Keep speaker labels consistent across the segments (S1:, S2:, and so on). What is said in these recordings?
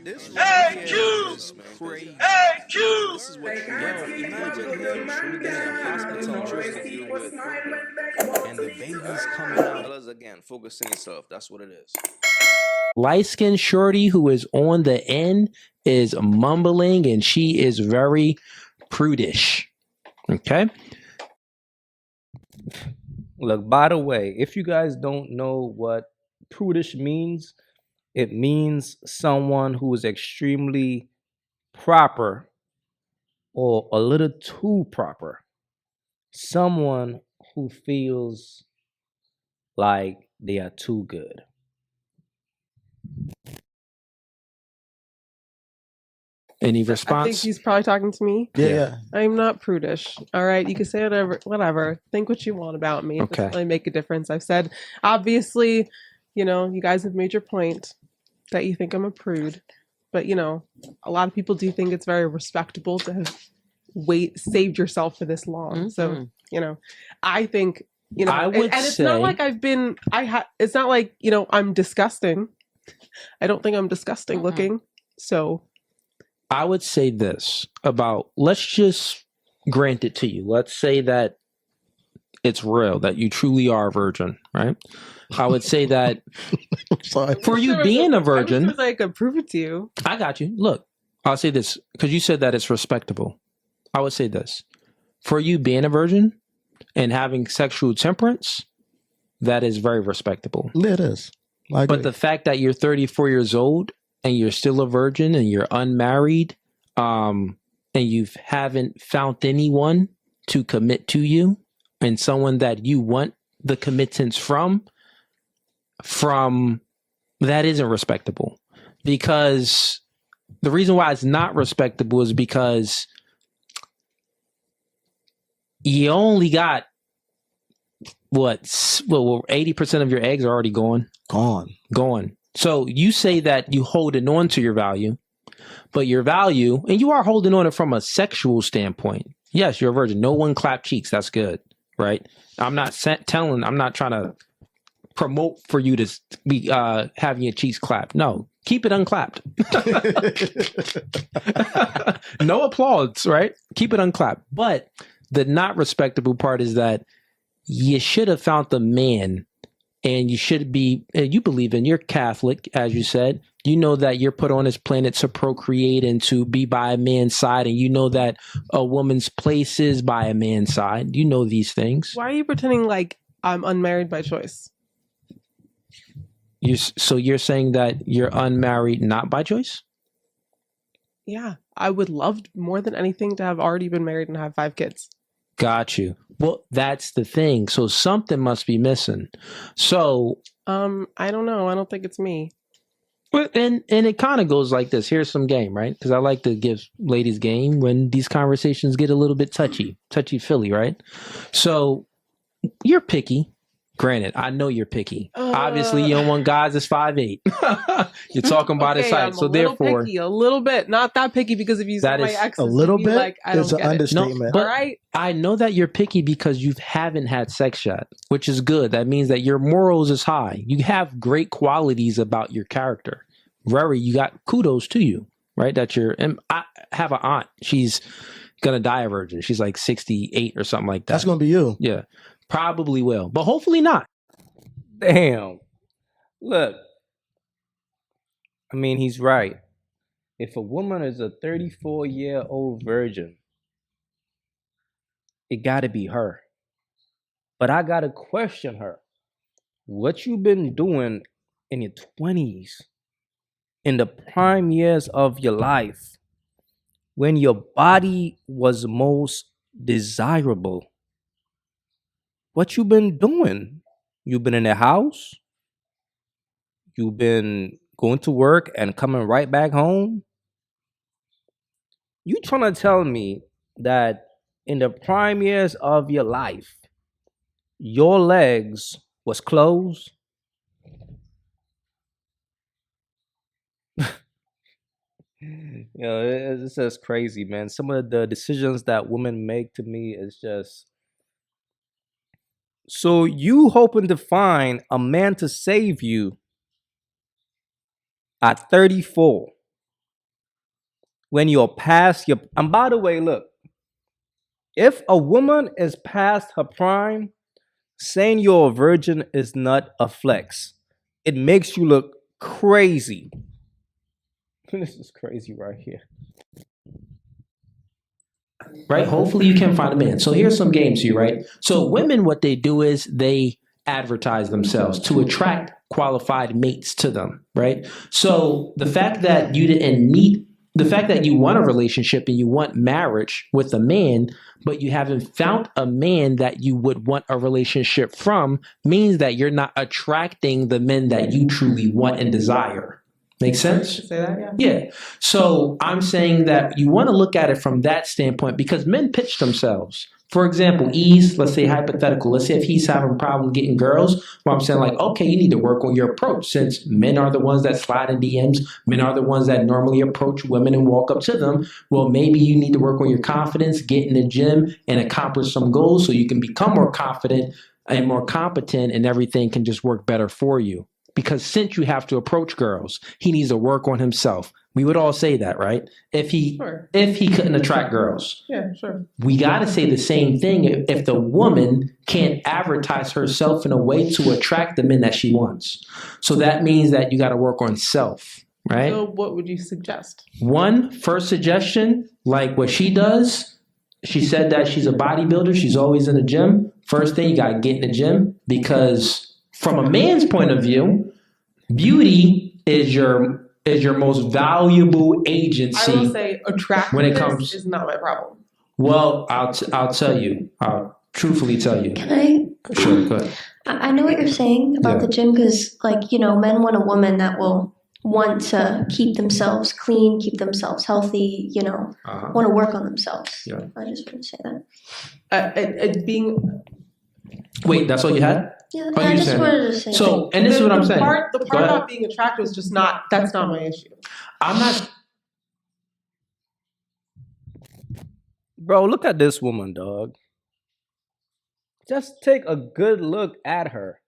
S1: This right here is crazy.
S2: AyeQ!
S1: This is what yo, imagine him getting a hospital just to deal with her, and the baby's coming out. Fellas, again, focus on yourself. That's what it is.
S3: Light skinned shorty who is on the end is mumbling and she is very prudish. Okay.
S4: Look, by the way, if you guys don't know what prudish means, it means someone who is extremely proper or a little too proper. Someone who feels like they are too good.
S3: Any
S2: I think
S3: response?
S2: he's probably talking to me.
S5: Yeah.
S2: I'm not prudish. All right. You can say whatever. Think what you want about me. It
S3: Okay.
S2: doesn't really make a difference. I've said, obviously, you guys have made your point that you think I'm a prude. But, a lot of people do think it's very respectable to have saved yourself for this long. So, I think,
S3: I would
S2: and it's
S3: say-
S2: not like it's not like, I'm disgusting. I don't think I'm disgusting looking. So
S3: I would say this about, let's just grant it to you. Let's say that it's real, that you truly are a virgin, right? I would say that
S5: Sorry.
S3: for you being a virgin,
S2: I could prove it to you.
S3: I got you. Look, I'll say this because you said that it's respectable. I would say this for you being a virgin and having sexual temperance, that is very respectable.
S5: Yeah, it is. I agree.
S3: But the fact that you're 34 years old and you're still a virgin and you're unmarried, and you haven't found anyone to commit to you and someone that you want the committance from that isn't respectable. Because the reason why it's not respectable is because you only got 80% of your eggs are already gone. Gone. So you say that you holding on to your value, but your value, and you are holding on it from a sexual standpoint. Yes, you're a virgin. No one clap cheeks. That's good, right? I'm not I'm not trying to promote for you to be having your cheeks clapped. No, keep it unclapped. No applause, right? Keep it unclapped. But the not respectable part is that you should have found the man, and you should be, you believe in, you're Catholic, as you said. You know that you're put on this planet to procreate and to be by a man's side, and you know that a woman's place is by a man's side. You know these things.
S2: Why are you pretending like I'm unmarried by choice?
S3: So you're saying that you're unmarried not by choice?
S2: Yeah, I would love more than anything to have already been married and have 5 kids.
S3: Got you. Well, that's the thing. So something must be missing. So
S2: I don't know. I don't think it's me.
S3: But and it kind of goes like this. Here's some game, right? Because I like to give ladies game when these conversations get a little bit touchy-feely, right? So you're picky. Granted, I know you're picky. Obviously, you don't want guys that's 5'8". You're talking about his height. So therefore,
S2: picky, a little bit, not that picky, because if you
S3: that
S2: my
S3: is
S2: exes,
S5: a little
S2: you'd be
S5: bit
S2: like, I don't
S5: is an
S2: get it.
S5: understatement.
S3: No, but
S2: All right.
S3: I know that you're picky because you haven't had sex yet, which is good. That means that your morals is high. You have great qualities about your character. You got kudos to you, right? And I have an aunt. She's gonna die a virgin. She's like 68 or something like that.
S5: That's gonna be you.
S3: Yeah, probably will, but hopefully not.
S4: Damn. Look, I mean, he's right. If a woman is a 34-year-old virgin, it got to be her. But I got to question her. What you been doing in your 20s, in the prime years of your life, when your body was most desirable? What you been doing? You've been in the house? You've been going to work and coming right back home? You trying to tell me that in the prime years of your life, your legs was closed? It's just crazy, man. Some of the decisions that women make to me is just... So you hoping to find a man to save you at 34, when you're past your. And by the way, look, if a woman is past her prime, saying you're a virgin is not a flex. It makes you look crazy. This is crazy right here.
S3: Right? Hopefully you can find a man. So here's some games for you, right? So women, what they do is they advertise themselves to attract qualified mates to them, right? So the fact that you didn't meet, the fact that you want a relationship and you want marriage with a man, but you haven't found a man that you would want a relationship from means that you're not attracting the men that you truly want and desire. Make sense?
S2: Say that, yeah.
S3: Yeah. So I'm saying that you want to look at it from that standpoint because men pitch themselves. For example, let's say hypothetical. Let's say if he's having a problem getting girls, well, I'm saying like, okay, you need to work on your approach since men are the ones that slide in DMs. Men are the ones that normally approach women and walk up to them. Well, maybe you need to work on your confidence, get in the gym and accomplish some goals so you can become more confident and more competent and everything can just work better for you. Because since you have to approach girls, he needs to work on himself. We would all say that, right? If he couldn't attract girls.
S2: Yeah, sure.
S3: We got to say the same thing if the woman can't advertise herself in a way to attract the men that she wants. So that means that you got to work on self, right?
S2: So what would you suggest?
S3: One first suggestion, like what she does, she said that she's a bodybuilder. She's always in the gym. First thing, you got to get in the gym because from a man's point of view, beauty is your most valuable agency.
S2: I will say attractiveness
S3: when it comes
S2: is not my problem.
S3: Well, I'll tell you. I'll truthfully tell you.
S6: Can I?
S3: Sure, go ahead.
S6: I know what you're saying about the gym because, like, men want a woman that will want to keep themselves clean, keep themselves healthy, want to work on themselves.
S3: Yeah.
S6: I just want to say that.
S3: Wait, that's all you had?
S6: Yeah,
S3: Oh,
S6: I
S3: you
S6: just
S3: said-
S6: wanted to say
S3: So, and this is what I'm saying.
S2: The
S3: Go
S2: part
S3: ahead.
S2: about being attractive is just that's not my issue.
S3: I'm not.
S4: Bro, look at this woman, dog. Just take a good look at her.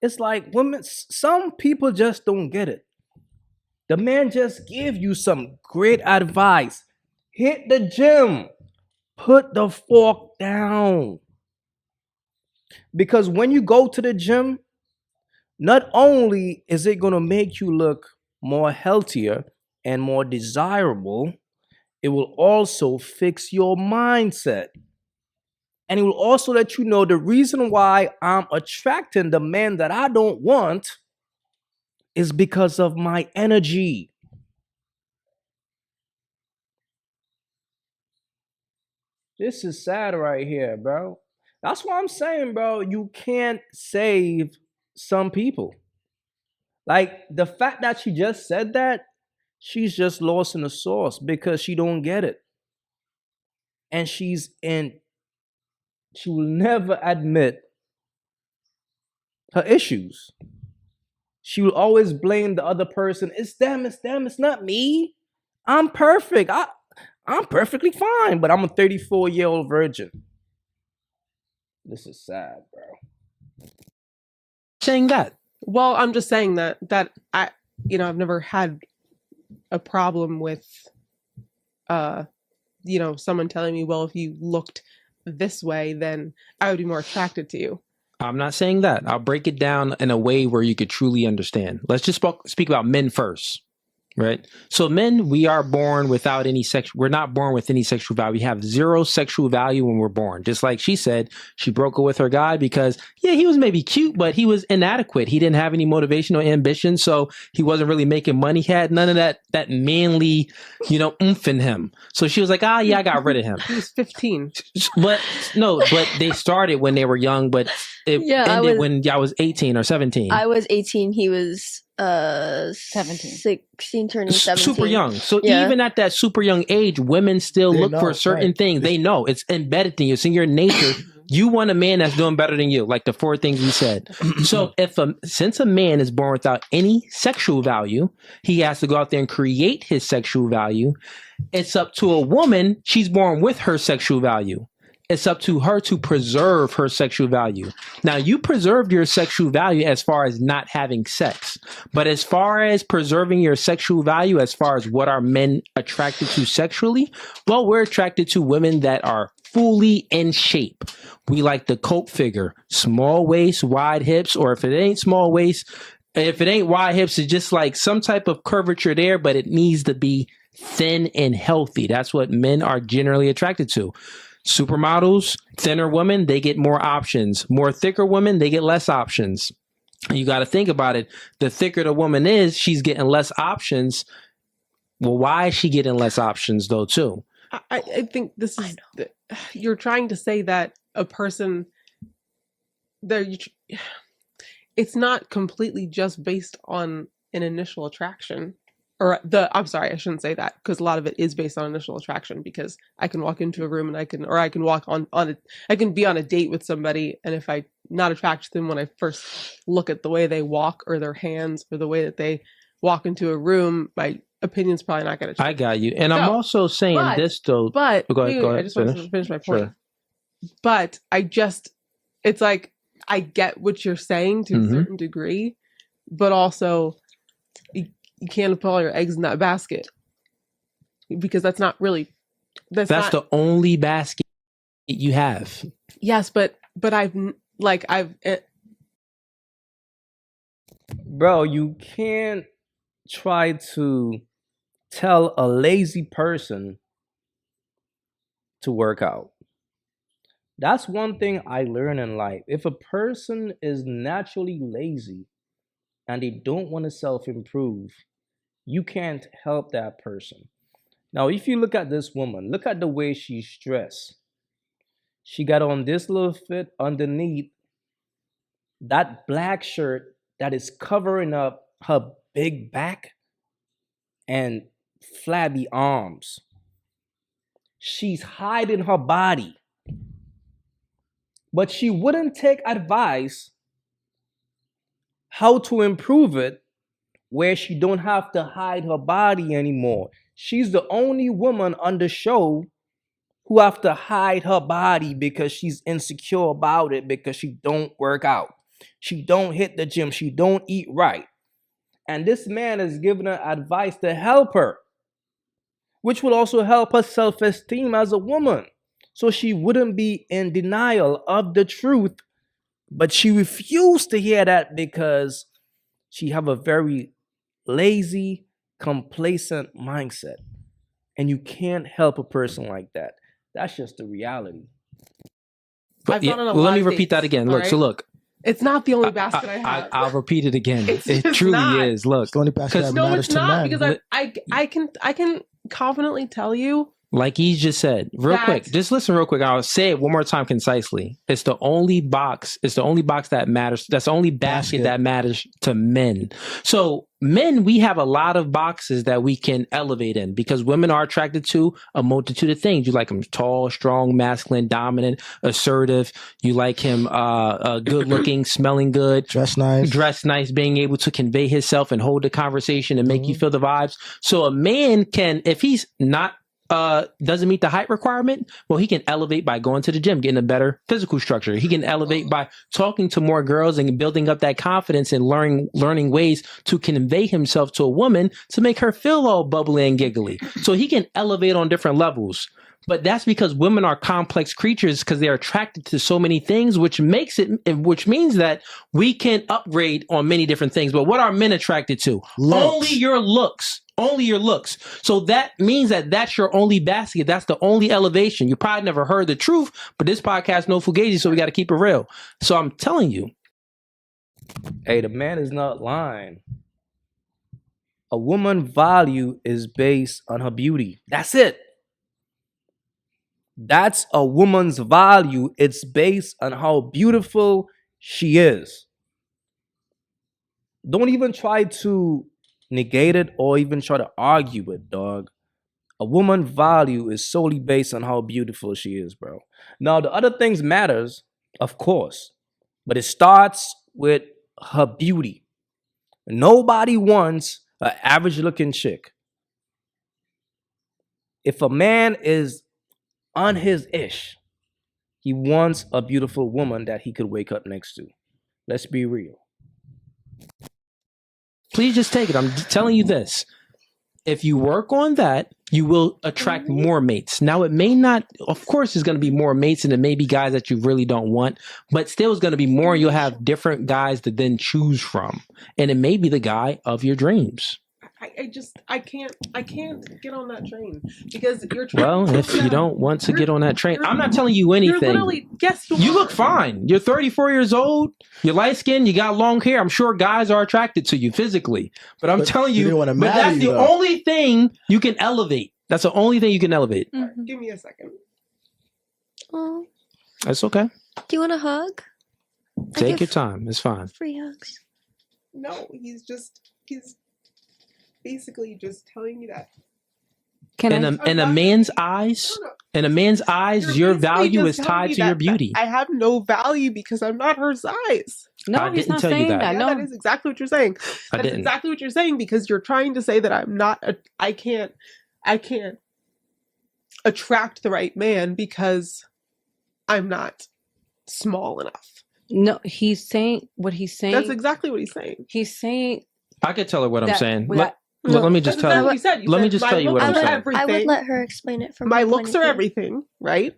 S4: It's like women, some people just don't get it. The man just give you some great advice. Hit the gym. Put the fork down. Because when you go to the gym, not only is it going to make you look more healthier and more desirable, it will also fix your mindset. And it will also let you know the reason why I'm attracting the man that I don't want is because of my energy. This is sad right here, bro. That's why I'm saying, bro, you can't save some people. Like the fact that she just said that, she's just lost in the sauce because she don't get it. And she will never admit her issues. She will always blame the other person. It's them, it's not me. I'm perfect. I'm perfectly fine, but I'm a 34-year-old virgin. This is sad, bro.
S3: Saying that.
S2: Well, I'm just saying that I've never had a problem with someone telling me, well, if you looked this way, then I would be more attracted to you.
S3: I'm not saying that. I'll break it down in a way where you could truly understand. Let's just speak about men first, right? So men, we are born without any we're not born with any sexual value. We have zero sexual value when we're born. Just like she said, she broke up with her guy because, yeah, he was maybe cute, but he was inadequate. He didn't have any motivation or ambition, so he wasn't really making money. He had none of that manly, oomph in him. So she was like, yeah, I got rid of him.
S2: He was 15.
S3: But they started when they were young, but it ended when I was 18 or 17.
S6: I was 18. He was
S7: 17.
S6: 16, turning 17.
S3: Super young. So
S6: Yeah.
S3: even at that super young age, women still
S5: They
S3: look
S5: know,
S3: for certain
S5: right.
S3: things. They know it's embedded in you. It's in your nature. You want a man that's doing better than you, like the 4 things we said. So since a man is born without any sexual value, he has to go out there and create his sexual value. It's up to a woman. She's born with her sexual value. It's up to her to preserve her sexual value. Now, you preserved your sexual value as far as not having sex. But as far as preserving your sexual value, as far as what are men attracted to sexually, well, we're attracted to women that are fully in shape. We like the Coke figure, small waist, wide hips, or if it ain't small waist, if it ain't wide hips, it's just like some type of curvature there, but it needs to be thin and healthy. That's what men are generally attracted to. Supermodels, thinner women, they get more options. More thicker women, they get less options. You got to think about it. The thicker the woman is, she's getting less options. Well, why is she getting less options though, too?
S2: I think this is you're trying to say that a person there it's not completely just based on an initial attraction. I'm sorry, I shouldn't say that, because a lot of it is based on initial attraction, because I can walk into a room and I can walk I can be on a date with somebody, and if I'm not attracted to them when I first look at the way they walk or their hands or the way that they walk into a room, my opinion's probably not going to change.
S3: I got you. And I'm also saying this though.
S2: But
S3: go ahead,
S2: I just want to finish my point.
S3: Sure.
S2: But it's like, I get what you're saying to a certain degree, but also you can't put all your eggs in that basket, because that's not really that's
S3: the only basket you have.
S2: Yes, but
S4: Bro, you can't try to tell a lazy person to work out. That's one thing I learned in life. If a person is naturally lazy and they don't want to self-improve, you can't help that person. Now, if you look at this woman, look at the way she's dressed. She got on this little fit underneath that black shirt that is covering up her big back and flabby arms. She's hiding her body. But she wouldn't take advice how to improve it where she don't have to hide her body anymore. She's the only woman on the show who have to hide her body because she's insecure about it, because she don't work out. She don't hit the gym. She don't eat right. And this man is giving her advice to help her, which will also help her self-esteem as a woman. So she wouldn't be in denial of the truth, but she refused to hear that because she have a very lazy, complacent mindset. And you can't help a person like that. That's just the reality.
S3: But let me repeat that again. Look,
S2: right?
S3: so look.
S2: It's not the only basket I have.
S3: I'll repeat it again.
S2: It's
S3: it
S2: just
S3: truly
S2: not.
S3: is. Look,
S5: It's the only basket that
S2: No,
S5: matters
S2: it's
S5: to
S2: not,
S5: men.
S2: because I can confidently tell you,
S3: like he just said, real quick, just listen real quick. I'll say it one more time concisely. It's the only box. It's the only box that matters. That's the only basket that matters to men. So men, we have a lot of boxes that we can elevate in, because women are attracted to a multitude of things. You like him tall, strong, masculine, dominant, assertive. You like him good looking, smelling good,
S5: dress nice,
S3: being able to convey himself and hold the conversation and make you feel the vibes. So a man can, if he's not doesn't meet the height requirement, well, he can elevate by going to the gym, getting a better physical structure. He can elevate by talking to more girls and building up that confidence and learning ways to convey himself to a woman to make her feel all bubbly and giggly. So he can elevate on different levels. But that's because women are complex creatures, because they're attracted to so many things, which means that we can upgrade on many different things. But what are men attracted to? Only your looks. Only your looks. So that means that that's your only basket. That's the only elevation. You probably never heard the truth, but this podcast no fugazi, so we got to keep it real. So I'm telling you.
S4: Hey, the man is not lying. A woman's value is based on her beauty. That's it. That's a woman's value. It's based on how beautiful she is. Don't even try to negate it or even try to argue it, dog. A woman's value is solely based on how beautiful she is, bro. Now, the other things matters, of course, but it starts with her beauty. Nobody wants an average-looking chick. If a man is on his ish, He wants a beautiful woman that he could wake up next to. Let's be real.
S3: Please just take it. I'm telling you this. If you work on that, you will attract more mates. Now, it may not, of course, there's going to be more mates and it may be guys that you really don't want, but still is going to be more. You'll have different guys to then choose from. And it may be the guy of your dreams.
S2: I can't get on that train because you're trying.
S3: Well, if you don't want to get on that train, I'm not telling you anything.
S2: You're literally, yes,
S3: you look fine. You're 34 years old. You're light skinned. You got long hair. I'm sure guys are attracted to you physically. But I'm telling you, but that's the only thing you can elevate. That's the only thing you can elevate.
S2: Mm-hmm. Give me a second.
S6: Oh,
S3: that's okay.
S6: do you want a hug?
S3: Take your time. It's fine.
S6: Free hugs.
S2: No, he's basically just telling me that.
S3: In a man's eyes, your value is tied to your beauty.
S2: I have no value because I'm not her size.
S7: No, he's not saying that. No,
S2: that is exactly what you're saying. That is exactly what you're saying because you're trying to say that I'm not. I can't attract the right man because I'm not small enough.
S7: No, he's saying what he's saying.
S2: That's exactly what he's saying.
S7: He's saying.
S3: I could tell her what I'm saying.
S2: No,
S3: let me just tell you. Let me just tell you what I'm saying.
S6: I would let her explain it from
S2: my looks are everything, right?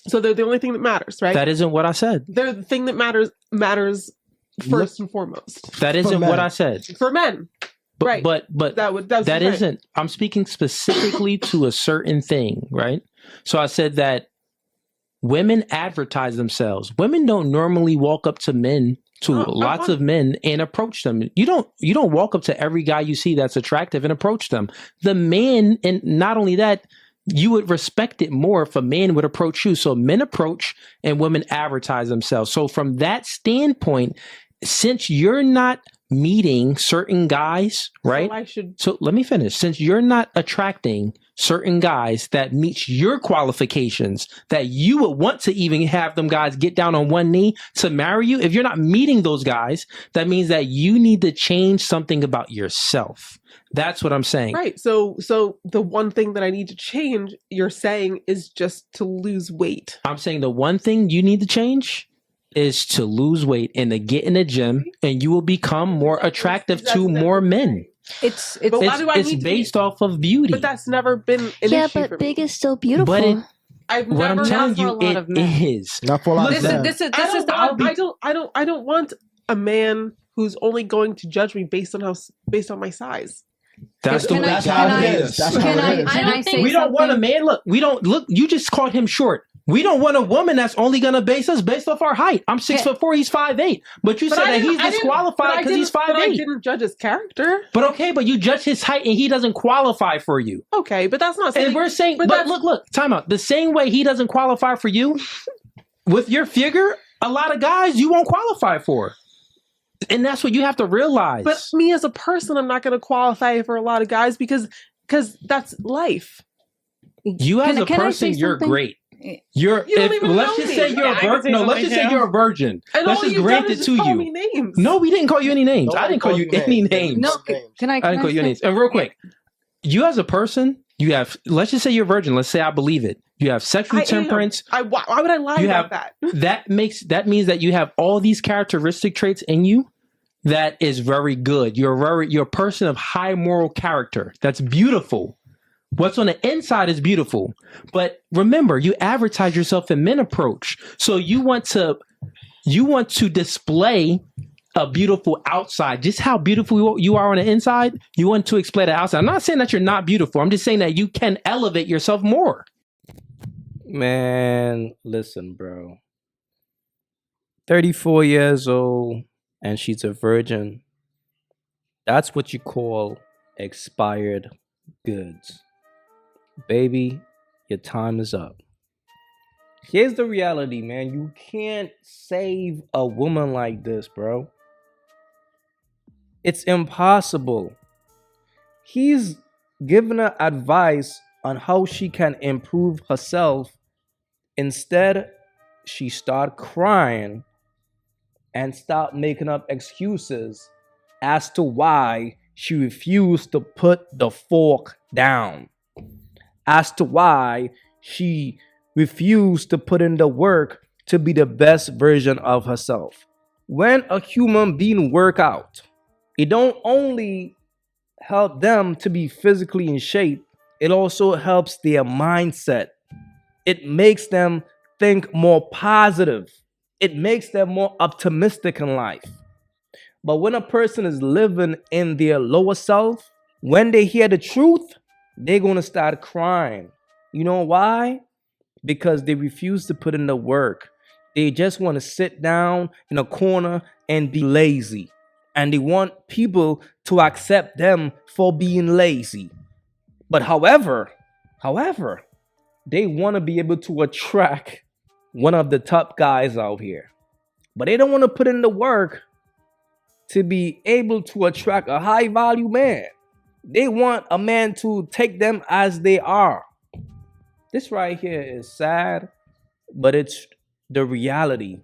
S2: So they're the only thing that matters, right?
S3: That isn't what I said.
S2: They're the thing that matters first and foremost.
S3: That isn't what I said.
S2: For men. Right.
S3: But that isn't. I'm speaking specifically to a certain thing, right? So I said that women advertise themselves. Women don't normally walk up to men, lots of men, and approach them. You don't walk up to every guy you see that's attractive and approach them. The man, and not only that, you would respect it more if a man would approach you. So men approach and women advertise themselves. So from that standpoint, since you're not meeting certain guys, right? So let me finish. Since you're not attracting certain guys that meets your qualifications, that you would want to even have them guys get down on one knee to marry you, if you're not meeting those guys, that means that you need to change something about yourself. That's what I'm saying.
S2: Right. So the one thing that I need to change, you're saying, is just to lose weight.
S3: I'm saying the one thing you need to change is to lose weight and to get in the gym, and you will become more attractive to more men.
S7: It's
S3: based off of beauty.
S2: But that's never been an issue
S6: but
S2: for
S6: big
S2: me.
S6: is still beautiful.
S3: But
S2: what
S3: I'm telling you, it is.
S5: Not for a lot of men.
S2: I don't want a man who's only going to judge me based on my size.
S3: That's how it is. We don't want a man. Look. You just called him short. We don't want a woman that's only going to base us based off our height. I'm 6'4", he's 5'8". But you said that he's disqualified because he's 5'8".
S2: I didn't judge his character.
S3: But you judge his height and he doesn't qualify for you.
S2: Okay, but that's not saying.
S3: And we're saying, but look, time out. The same way he doesn't qualify for you, with your figure, a lot of guys you won't qualify for. And that's what you have to realize.
S2: But me as a person, I'm not going to qualify for a lot of guys because that's life.
S3: You as a person, you're great. Let's just say you're a virgin. No, let's just say you're a virgin. Let's just grant it to you. No, we didn't call you any names. I didn't call you any names.
S7: No,
S3: I didn't call you any names. And real quick, you as a person, you have. Let's just say you're a virgin. Let's say I believe it. You have sexual temperance.
S2: Why would I lie about that?
S3: That means that you have all these characteristic traits in you. That is very good. You're a person of high moral character. That's beautiful. What's on the inside is beautiful. But remember, you advertise yourself in men approach. So you want to display a beautiful outside. Just how beautiful you are on the inside, you want to display the outside. I'm not saying that you're not beautiful. I'm just saying that you can elevate yourself more.
S4: Man, listen, bro. 34 years old and she's a virgin. That's what you call expired goods. Baby, your time is up. Here's the reality, man. You can't save a woman like this, bro. It's impossible. He's giving her advice on how she can improve herself. Instead, she start crying and start making up excuses as to why she refused to put the fork down. As to why she refuse to put in the work to be the best version of herself. When a human being work out, it don't only help them to be physically in shape, it also helps their mindset. It makes them think more positive. It makes them more optimistic in life. But when a person is living in their lower self, when they hear the truth, they're going to start crying. You know why? Because they refuse to put in the work. They just want to sit down in a corner and be lazy. And they want people to accept them for being lazy. But however, they want to be able to attract one of the top guys out here. But they don't want to put in the work to be able to attract a high value man. They want a man to take them as they are. This right here is sad, but it's the reality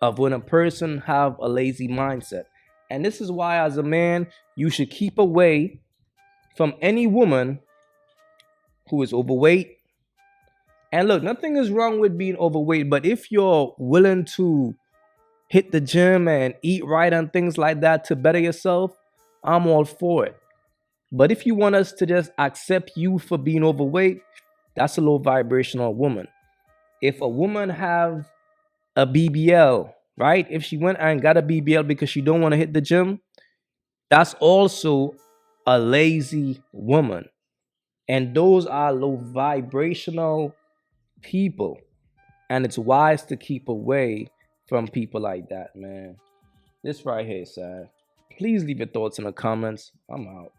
S4: of when a person have a lazy mindset. And this is why, as a man, you should keep away from any woman who is overweight. And look, nothing is wrong with being overweight, but if you're willing to hit the gym and eat right and things like that to better yourself, I'm all for it. But if you want us to just accept you for being overweight, that's a low vibrational woman. If a woman have a BBL, right? If she went and got a BBL because she don't want to hit the gym, that's also a lazy woman. And those are low vibrational people. And it's wise to keep away from people like that, man. This right here is sad. Please leave your thoughts in the comments. I'm out.